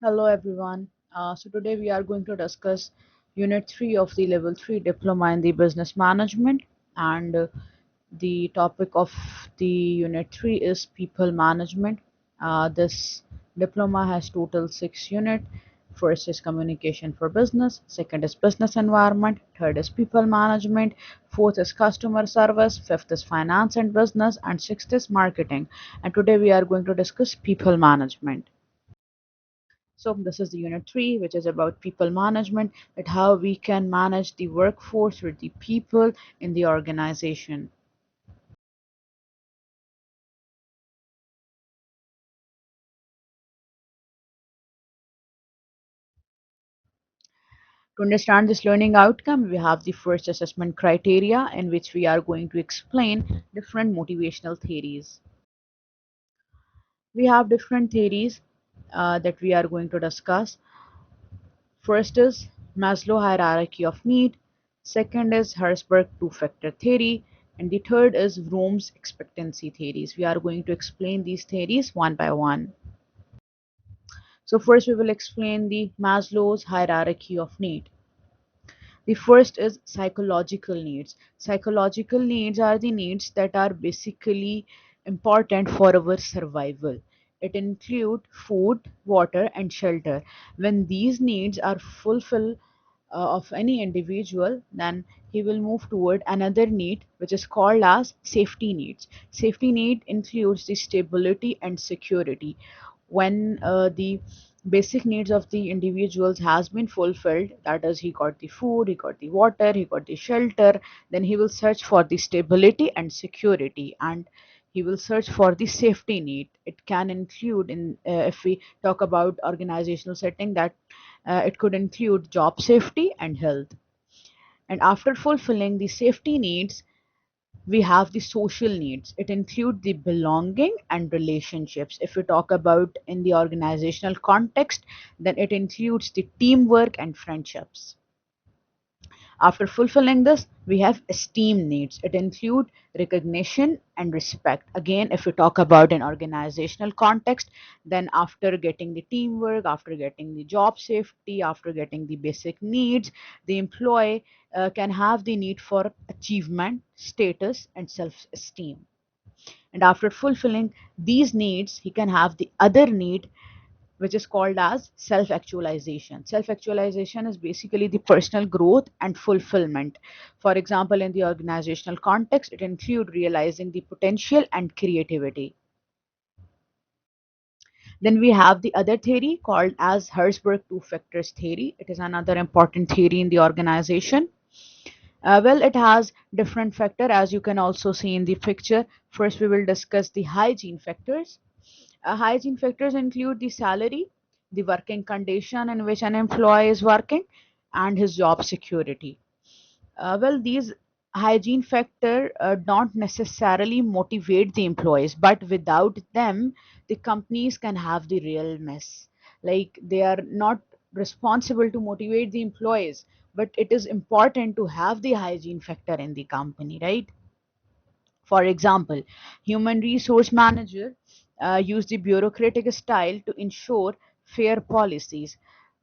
Hello everyone. So today we are going to discuss Unit 3 of the Level 3 Diploma in the Business Management, and the topic of the Unit 3 is People Management. This diploma has total 6 units. First is Communication for Business, second is Business Environment, third is People Management, fourth is Customer Service, fifth is Finance and Business, and sixth is Marketing. And today we are going to discuss People Management. So this is the unit 3, which is about people management, that how we can manage the workforce with the people in the organization. To understand this learning outcome, we have the first assessment criteria in which we are going to explain different motivational theories. We have different theories that we are going to discuss. First is Maslow hierarchy of need, second is Herzberg two-factor theory, and the third is Vroom's expectancy theories. We are going to explain these theories one by one. So first we will explain the Maslow's hierarchy of need. The first is psychological needs. Psychological needs are the needs that are basically important for our survival. It include food, water, and shelter. When these needs are fulfilled of any individual, then he will move toward another need, which is called as safety needs. Safety need includes the stability and security. When the basic needs of the individuals has been fulfilled, that is, he got the food, he got the water, he got the shelter, then he will search for the stability and security, and he will search for the safety need. It can include, in if we talk about organizational setting, that it could include job safety and health. And after fulfilling the safety needs, we have the social needs. It includes the belonging and relationships. If we talk about in the organizational context, then it includes the teamwork and friendships. After fulfilling this, we have esteem needs. It includes recognition and respect. Again, if we talk about an organizational context, then after getting the teamwork, after getting the job safety, after getting the basic needs, the employee can have the need for achievement, status, and self esteem. And after fulfilling these needs, he can have the other need, which is called as self actualization. Self actualization is basically the personal growth and fulfillment. For example, in the organizational context, it includes realizing the potential and creativity. Then we have the other theory called as Herzberg two factors theory. It is another important theory in the organization. Well, it has different factor, as you can also see in the picture. First, we will discuss the hygiene factors. Hygiene factors include the salary, the working condition in which an employee is working, and his job security. Well, these hygiene factor don't necessarily motivate the employees, but without them, the companies can have the real mess. Like, they are not responsible to motivate the employees, but it is important to have the hygiene factor in the company, right? For example, human resource manager use the bureaucratic style to ensure fair policies,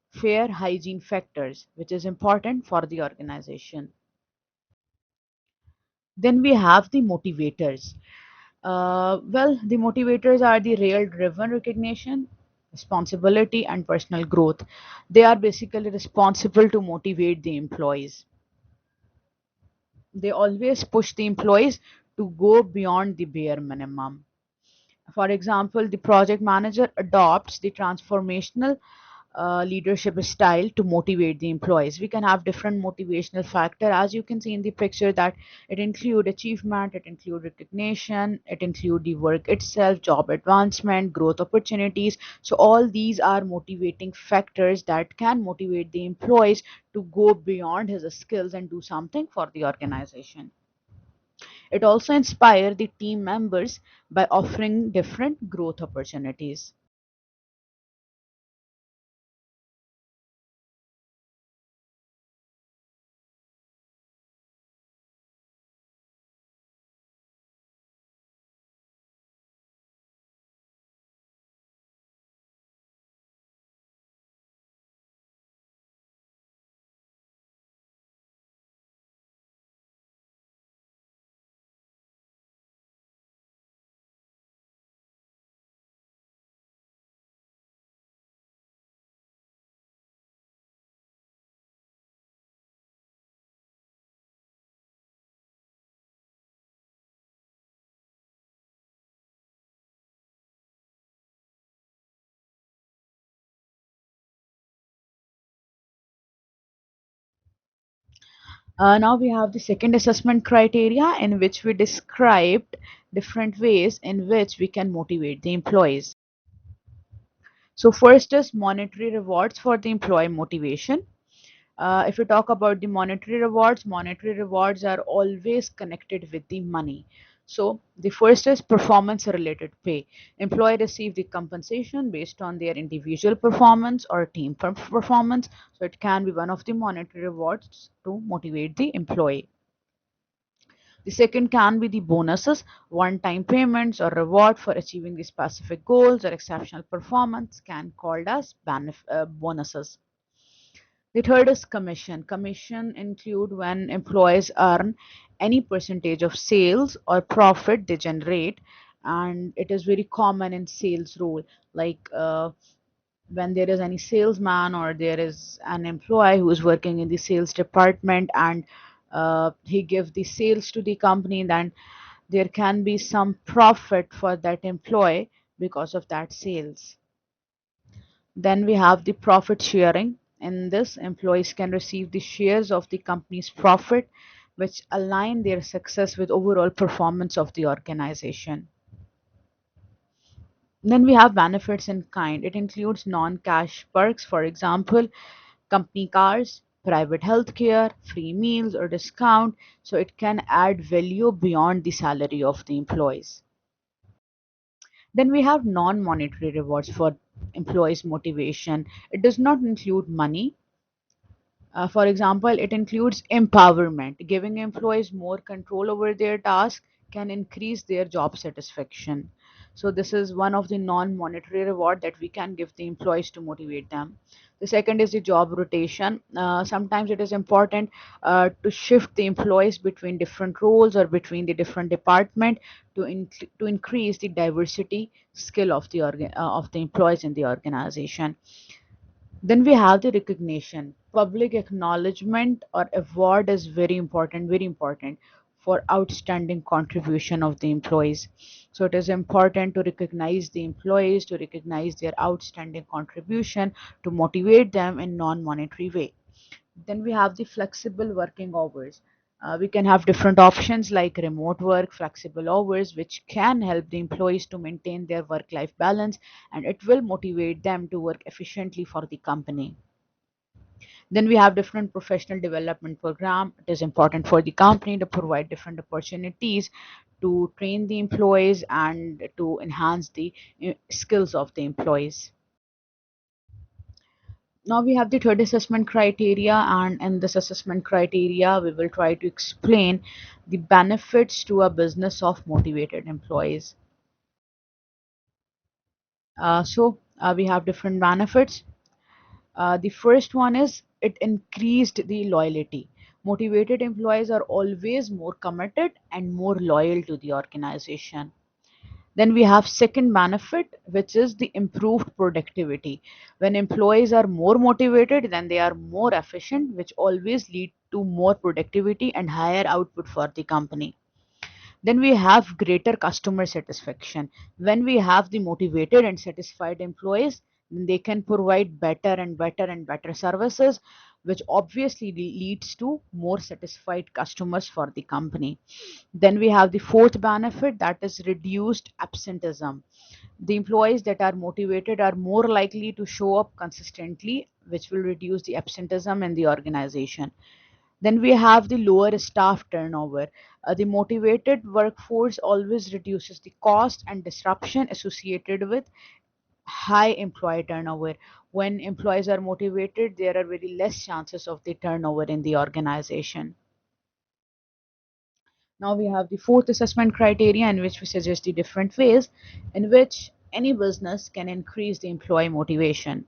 fair hygiene factors, which is important for the organization. Then we have the motivators. Well, the motivators are the real driven recognition, responsibility, and personal growth. They are basically responsible to motivate the employees. They always push the employees to go beyond the bare minimum. For example, the project manager adopts the transformational leadership style to motivate the employees. We can have different motivational factor, as you can see in the picture, that it include achievement, it include recognition, it include the work itself, job advancement, growth opportunities. So all these are motivating factors that can motivate the employees to go beyond his skills and do something for the organization. It also inspires the team members by offering different growth opportunities. Now we have the second assessment criteria in which we described different ways in which we can motivate the employees. So first is monetary rewards for the employee motivation. If we talk about the monetary rewards are always connected with the money. So the first is performance related pay. Employee receive the compensation based on their individual performance or team performance. So it can be one of the monetary rewards to motivate the employee. The second can be the bonuses, one-time payments or reward for achieving the specific goals or exceptional performance can called as bonuses. The third is commission. Commission include when employees earn any percentage of sales or profit they generate, and it is very common in sales role. Like when there is any salesman or there is an employee who is working in the sales department and he gives the sales to the company, then there can be some profit for that employee because of that sales. Then we have the profit sharing. In this, employees can receive the shares of the company's profit, which align their success with overall performance of the organization. Then we have benefits in kind. It includes non-cash perks, for example, company cars, private healthcare, free meals or discount. So it can add value beyond the salary of the employees. Then we have non-monetary rewards for employees' motivation. It does not include money. For example, it includes empowerment. Giving employees more control over their tasks can increase their job satisfaction. So this is one of the non-monetary reward that we can give the employees to motivate them. The second is the job rotation. Sometimes it is important to shift the employees between different roles or between the different department to increase the diversity skill of of the employees in the organization. Then we have the recognition. Public acknowledgement or award is very important for outstanding contribution of the employees. So it is important to recognize the employees, to recognize their outstanding contribution, to motivate them in non-monetary way. Then we have the flexible working hours. We can have different options like remote work, flexible hours, which can help the employees to maintain their work life balance, and it will motivate them to work efficiently for the company. Then we have different professional development program. It is important for the company to provide different opportunities to train the employees and to enhance the skills of the employees. Now we have the third assessment criteria, and in this assessment criteria we will try to explain the benefits to a business of motivated employees. We have different benefits. The first one is it increased the loyalty. Motivated employees are always more committed and more loyal to the organization. Then we have second benefit, which is the improved productivity. When employees are more motivated, then they are more efficient, which always lead to more productivity and higher output for the company. Then we have greater customer satisfaction. When we have the motivated and satisfied employees, then they can provide better and better and better services, which obviously leads to more satisfied customers for the company. Then we have the fourth benefit, that is reduced absenteeism. The employees that are motivated are more likely to show up consistently, which will reduce the absenteeism in the organization. Then we have the lower staff turnover. The motivated workforce always reduces the cost and disruption associated with high employee turnover. When employees are motivated, there are very less chances of the turnover in the organization. Now we have the fourth assessment criteria in which we suggest the different ways in which any business can increase the employee motivation.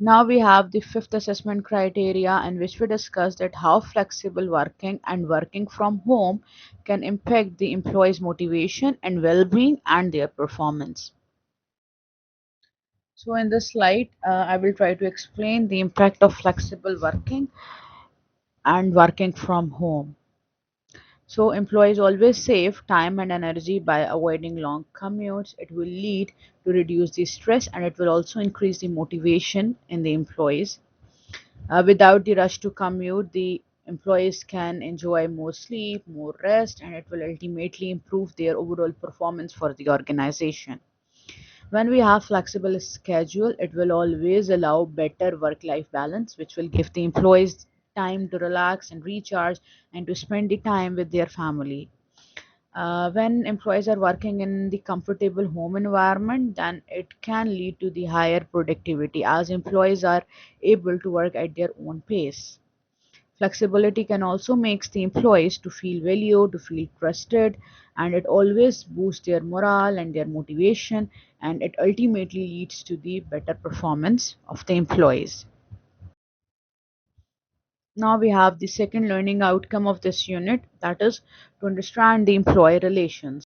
Now we have the fifth assessment criteria in which we discuss that how flexible working and working from home can impact the employee's motivation and well-being and their performance. So in this slide, I will try to explain the impact of flexible working and working from home. So employees always save time and energy by avoiding long commutes. It will lead to reduce the stress and it will also increase the motivation in the employees. Without the rush to commute, the employees can enjoy more sleep, more rest, and it will ultimately improve their overall performance for the organization. When we have flexible schedule, it will always allow better work-life balance, which will give the employees time to relax and recharge and to spend the time with their family. When employees are working in the comfortable home environment, then it can lead to the higher productivity as employees are able to work at their own pace. Flexibility can also make the employees to feel valued, to feel trusted, and it always boosts their morale and their motivation, and it ultimately leads to the better performance of the employees. Now we have the second learning outcome of this unit, that is to understand the employee relations.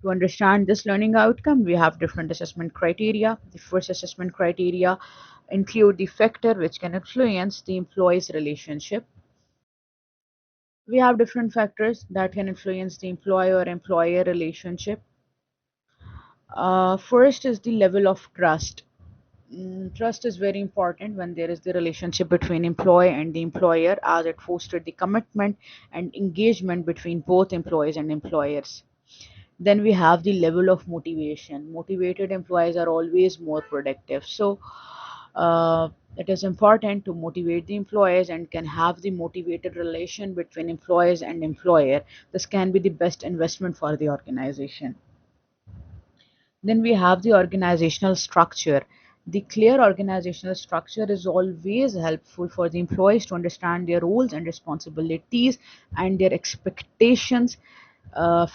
To understand this learning outcome, we have different assessment criteria. The first assessment criteria include the factor which can influence the employee's relationship. We have different factors that can influence the employer-employer relationship. First is the level of trust. Trust is very important when there is the relationship between employee and the employer as it fosters the commitment and engagement between both employees and employers. Then we have the level of motivation. Motivated employees are always more productive. So it is important to motivate the employees and can have the motivated relation between employees and employer. This can be the best investment for the organization. Then we have the organizational structure. The clear organizational structure is always helpful for the employees to understand their roles and responsibilities and their expectations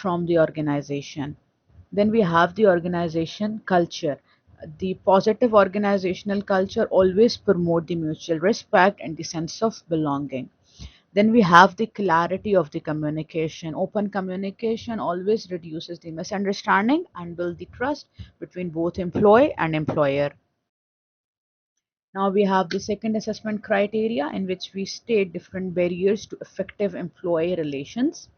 from the organization. Then we have the organization culture. The positive organizational culture always promote the mutual respect and the sense of belonging. Then we have the clarity of the communication. Open communication always reduces the misunderstanding and build the trust between both employee and employer. Now we have the second assessment criteria in which we state different barriers to effective employee relations.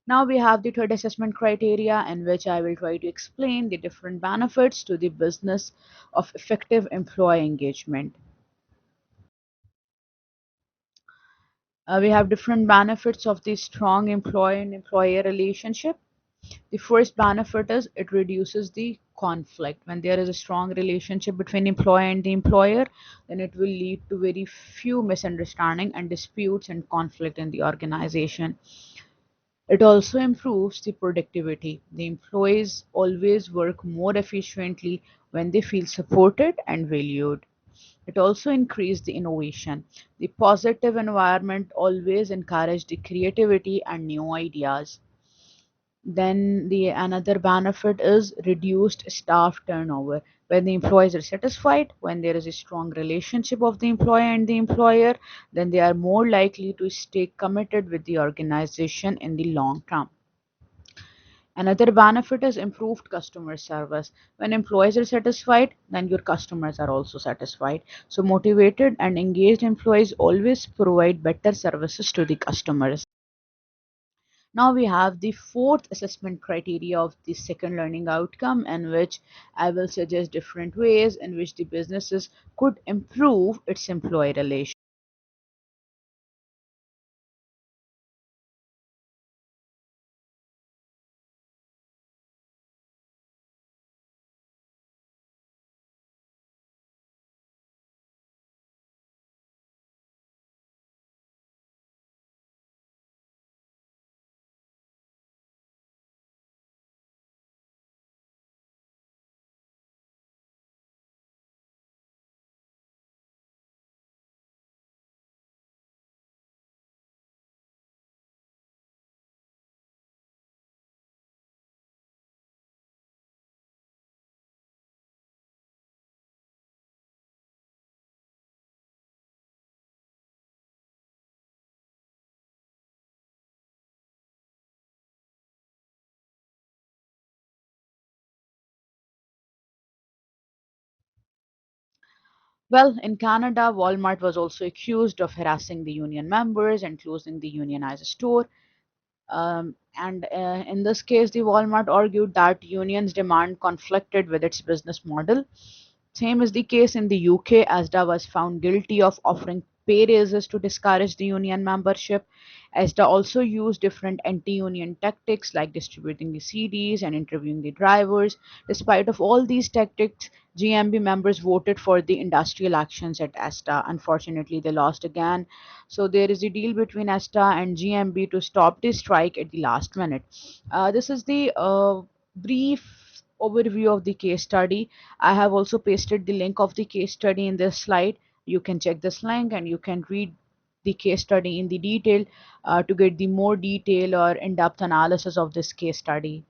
Now we have the third assessment criteria in which I will try to explain the different benefits to the business of effective employee engagement. We have different benefits of the strong employee and employer relationship. The first benefit is it reduces the conflict. When there is a strong relationship between employer and the employer, then it will lead to very few misunderstanding and disputes and conflict in the organization. It also improves the productivity. The employees always work more efficiently when they feel supported and valued. It also increased the innovation. The positive environment always encouraged the creativity and new ideas. Then the another benefit is reduced staff turnover. When the employees are satisfied, when there is a strong relationship of the employer and the employer, then they are more likely to stay committed with the organization in the long term. Another benefit is improved customer service. When employees are satisfied, then your customers are also satisfied. So motivated and engaged employees always provide better services to the customers. Now we have the fourth assessment criteria of the second learning outcome, in which I will suggest different ways in which the businesses could improve its employee relations. Well, in Canada, Walmart was also accused of harassing the union members and closing the unionized store. And in this case, the Walmart argued that unions' demand conflicted with its business model. Same is the case in the UK. ASDA was found guilty of offering pay raises to discourage the union membership. ASDA also used different anti-union tactics like distributing the CDs and interviewing the drivers. Despite of all these tactics, GMB members voted for the industrial actions at ASTA. Unfortunately, they lost again. So there is a deal between ASTA and GMB to stop the strike at the last minute. This is the brief overview of the case study. I have also pasted the link of the case study in this slide. You can check this link and you can read the case study in the detail to get the more detail or in-depth analysis of this case study.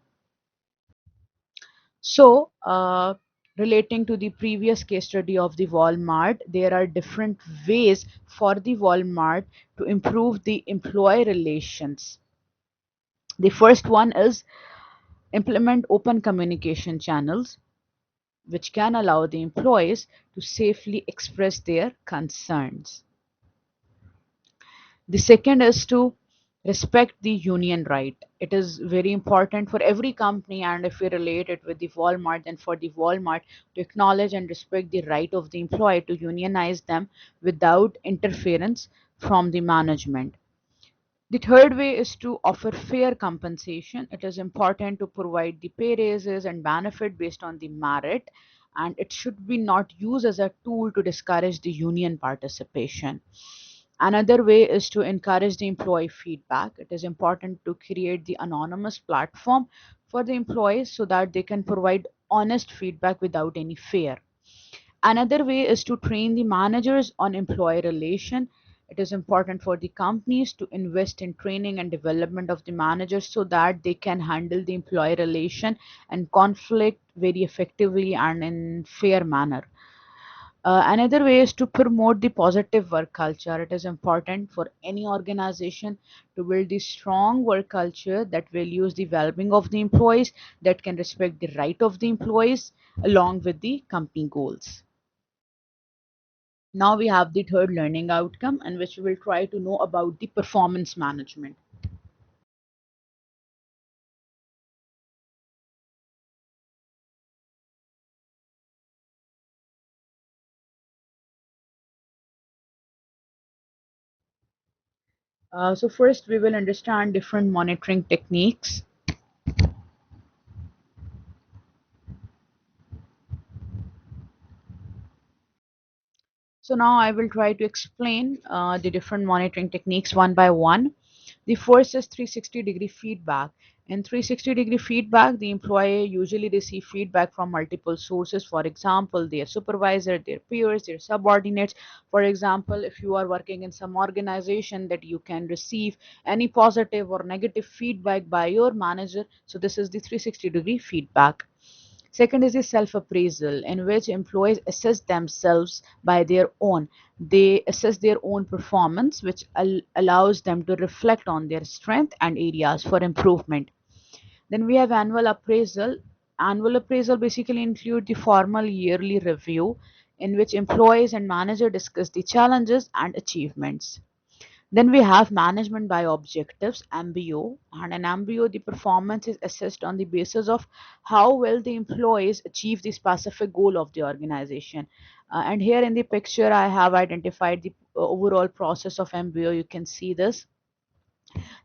So, relating to the previous case study of the Walmart, there are different ways for the Walmart to improve the employee relations. The first one is implement open communication channels, which can allow the employees to safely express their concerns. The second is to respect the union right. It is very important for every company, and if we relate it with the Walmart, then for the Walmart to acknowledge and respect the right of the employee to unionize them without interference from the management. The third way is to offer fair compensation. It is important to provide the pay raises and benefit based on the merit, and it should be not used as a tool to discourage the union participation. Another way is to encourage the employee feedback. It is important to create the anonymous platform for the employees so that they can provide honest feedback without any fear. Another way is to train the managers on employee relation. It is important for the companies to invest in training and development of the managers so that they can handle the employee relation and conflict very effectively and in fair manner. Another way is to promote the positive work culture. It is important for any organization to build the strong work culture that values the well-being of the employees, that can respect the right of the employees along with the company goals. Now we have the third learning outcome, in which we will try to know about the performance management. So first we will understand different monitoring techniques. So now I will try to explain the different monitoring techniques one by one. The first is 360-degree feedback. In 360-degree feedback, the employee usually receive feedback from multiple sources. For example, their supervisor, their peers, their subordinates. For example, if you are working in some organization, that you can receive any positive or negative feedback by your manager. So this is the 360-degree feedback. Second is the self appraisal, in which employees assess themselves by their own. They assess their own performance, which allows them to reflect on their strength and areas for improvement. Then we have annual appraisal. Annual appraisal basically include the formal yearly review, in which employees and manager discuss the challenges and achievements. Then we have management by objectives, MBO, and in MBO, the performance is assessed on the basis of how well the employees achieve the specific goal of the organization. And here in the picture, I have identified the overall process of MBO. You can see this.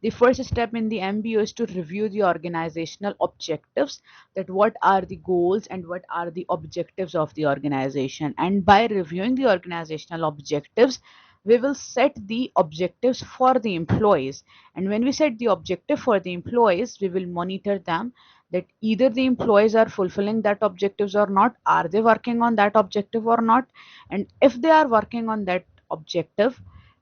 The first step in the MBO is to review the organizational objectives, that what are the goals and what are the objectives of the organization. And by reviewing the organizational objectives, we will set the objectives for the employees. And when we set the objective for the employees, we will monitor them, that either the employees are fulfilling that objectives or not, are they working on that objective or not. And if they are working on that objective,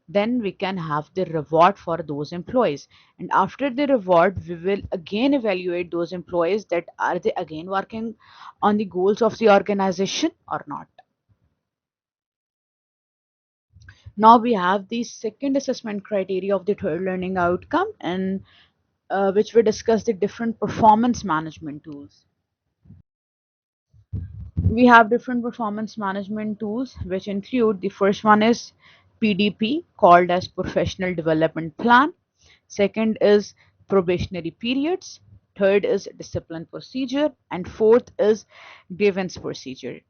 then we can have the reward for those employees. And after the reward, we will again evaluate those employees, that are they again working on the goals of the organization or not. Now we have the second assessment criteria of the third learning outcome, and which we discuss the different performance management tools. We have different performance management tools, which include, the first one is PDP, called as Professional Development Plan. Second is probationary periods. Third is discipline procedure. And fourth is grievance procedure.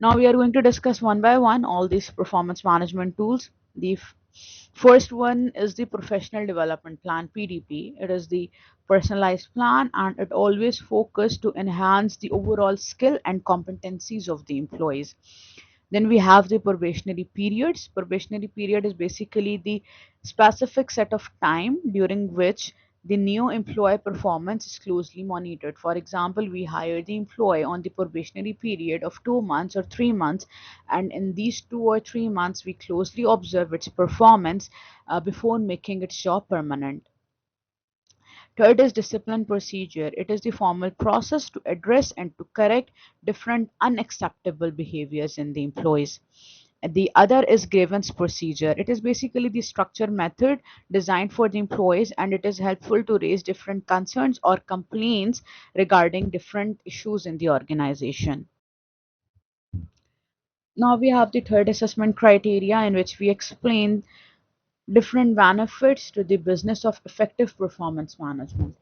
Now we are going to discuss one by one all these performance management tools. The first one is the Professional Development Plan, PDP. It is the personalized plan, and it always focus to enhance the overall skill and competencies of the employees. Then we have the probationary periods. Probationary period is basically the specific set of time during which the new employee performance is closely monitored. For example, we hire the employee on the probationary period of 2 months or 3 months, and in these 2 or 3 months, we closely observe its performance before making its job permanent. Third is discipline procedure. It is the formal process to address and to correct different unacceptable behaviors in the employees. The other is grievance procedure. It is basically the structure method designed for the employees, and it is helpful to raise different concerns or complaints regarding different issues in the organization. Now we have the third assessment criteria, in which we explain different benefits to the business of effective performance management.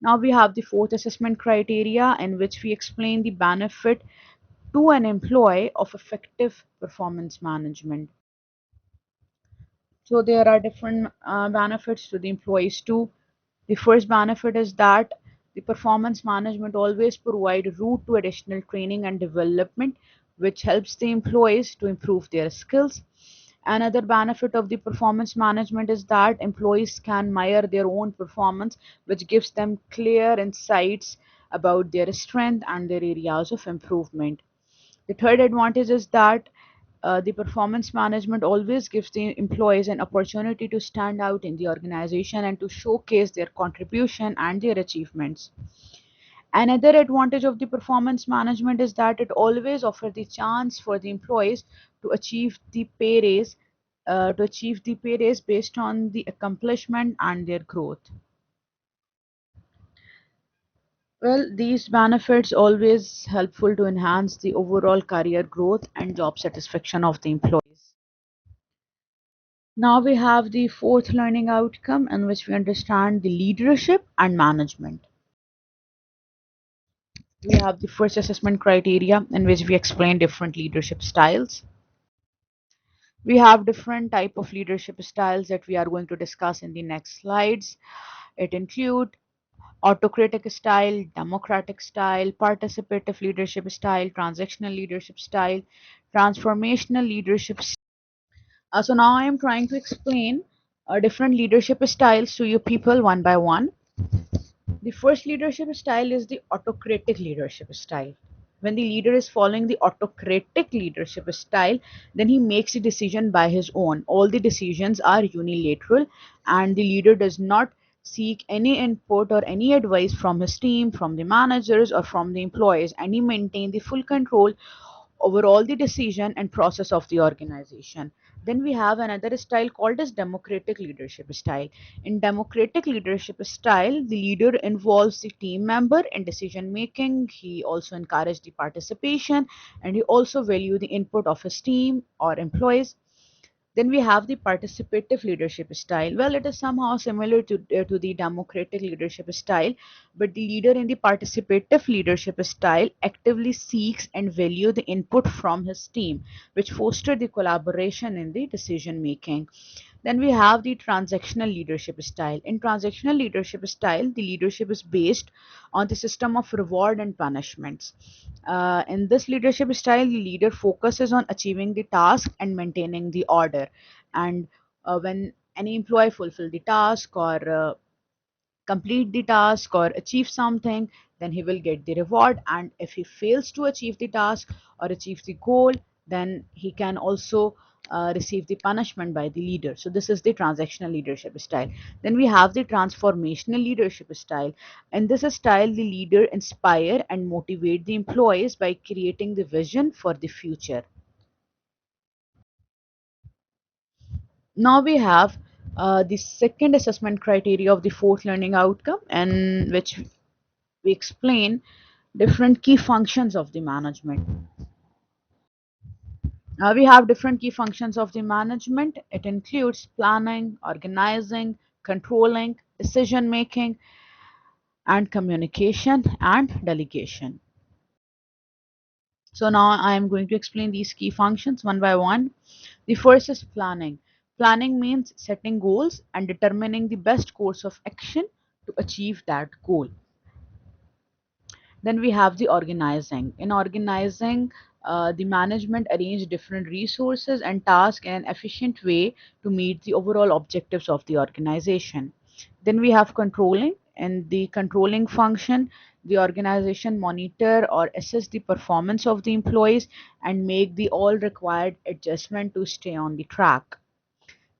Now we have the fourth assessment criteria, in which we explain the benefit to an employee of effective performance management. So there are different benefits to the employees too. The first benefit is that the performance management always provide route to additional training and development, which helps the employees to improve their skills. Another benefit of the performance management is that employees can measure their own performance, which gives them clear insights about their strength and their areas of improvement. The third advantage is that the performance management always gives the employees an opportunity to stand out in the organization and to showcase their contribution and their achievements. Another advantage of the performance management is that it always offers the chance for the employees to achieve the pay raise, based on the accomplishment and their growth. Well, these benefits always helpful to enhance the overall career growth and job satisfaction of the employees. Now we have the fourth learning outcome in which we understand the leadership and management. We have the first assessment criteria in which we explain different leadership styles. We have different type of leadership styles that we are going to discuss in the next slides. It include autocratic style, democratic style, participative leadership style, transactional leadership style, transformational leadership style. So now I am trying to explain different leadership styles to you people one by one. The first leadership style is the autocratic leadership style. When the leader is following the autocratic leadership style, then he makes a decision by his own. All the decisions are unilateral, and the leader does not seek any input or any advice from his team, from the managers, or from the employees, and he maintains the full control over all the decision and process of the organization. Then we have another style called as democratic leadership style. In democratic leadership style, the leader involves the team member in decision making. He also encourages the participation, and he also value the input of his team or employees. Then we have the participative leadership style. Well, it is somehow similar to the democratic leadership style, but the leader in the participative leadership style actively seeks and value the input from his team, which foster the collaboration in the decision making. Then we have the transactional leadership style. In transactional leadership style, the leadership is based on the system of reward and punishments. In this leadership style, the leader focuses on achieving the task and maintaining the order. And when any employee fulfill the task or complete the task or achieve something, then he will get the reward. And if he fails to achieve the task or achieve the goal, then he can also receive the punishment by the leader. So this is the transactional leadership style. Then we have the transformational leadership style. In this style, the leader inspire and motivate the employees by creating the vision for the future. Now we have the second assessment criteria of the fourth learning outcome, in which we explain different key functions of the management. We have different key functions of the management. It includes planning, organizing, controlling, decision making, and communication and delegation. So now I am going to explain these key functions one by one. The first is planning. Planning means setting goals and determining the best course of action to achieve that goal. Then we have the organizing. In organizing, the management arrange different resources and tasks in an efficient way to meet the overall objectives of the organization. Then we have controlling. In the controlling function, the organization monitor or assess the performance of the employees and make the all required adjustment to stay on the track.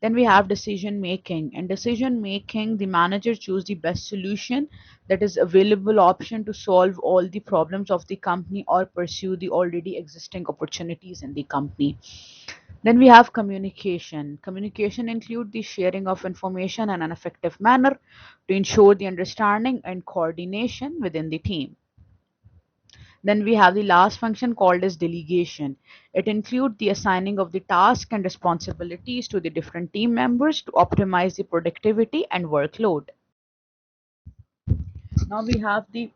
Then we have decision making. In decision making, the manager choose the best solution that is available option to solve all the problems of the company or pursue the already existing opportunities in the company. Then we have communication. Communication include the sharing of information in an effective manner to ensure the understanding and coordination within the team. Then we have the last function called as delegation. It includes the assigning of the task and responsibilities to the different team members to optimize the productivity and workload. Now we have the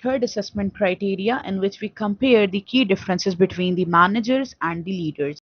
third assessment criteria in which we compare the key differences between the managers and the leaders.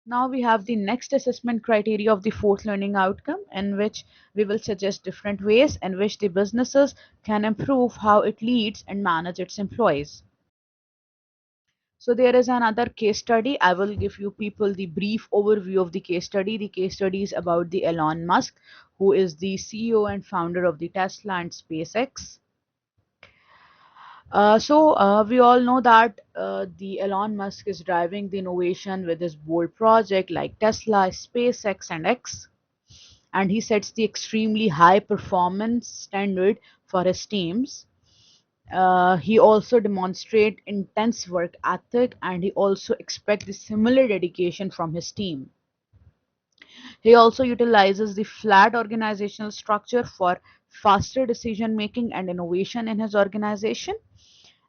Now we have the next assessment criteria of the fourth learning outcome, in which we will suggest different ways in which the businesses can improve how it leads and manage its employees. So there is another case study. I will give you people the brief overview of the case study. The case study is about the Elon Musk, who is the CEO and founder of the Tesla and SpaceX. We all know that the Elon Musk is driving the innovation with his bold project like Tesla, SpaceX, and X, and he sets the extremely high performance standard for his teams. He also demonstrates intense work ethic, and he also expects the similar dedication from his team. He also utilizes the flat organizational structure for faster decision making and innovation in his organization,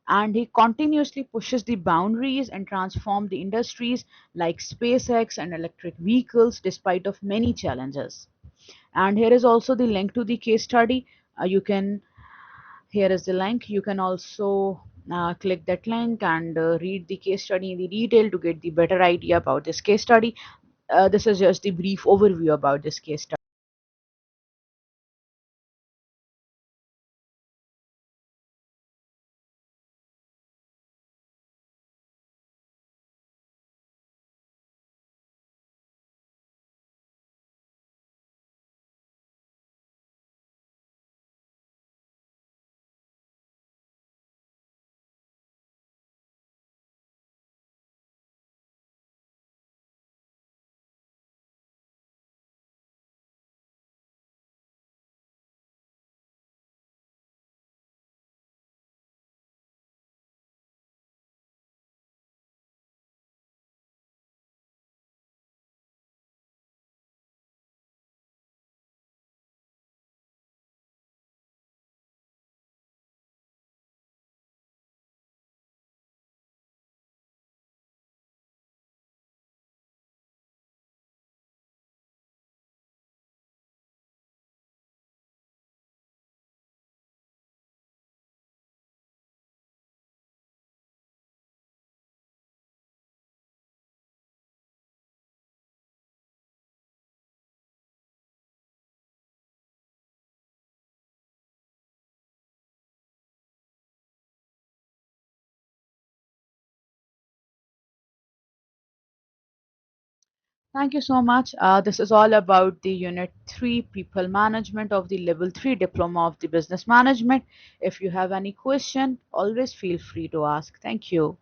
and he continuously pushes the boundaries and transform the industries like SpaceX and electric vehicles despite of many challenges. And here is also the link to the case study. You can Here is the link. You can also click that link and read the case study in the detail to get the better idea about this case study. This is just the brief overview about this case study. Thank you so much. This is all about the Unit 3 People Management of the Level 3 Diploma of the Business Management. If you have any question, always feel free to ask. Thank you.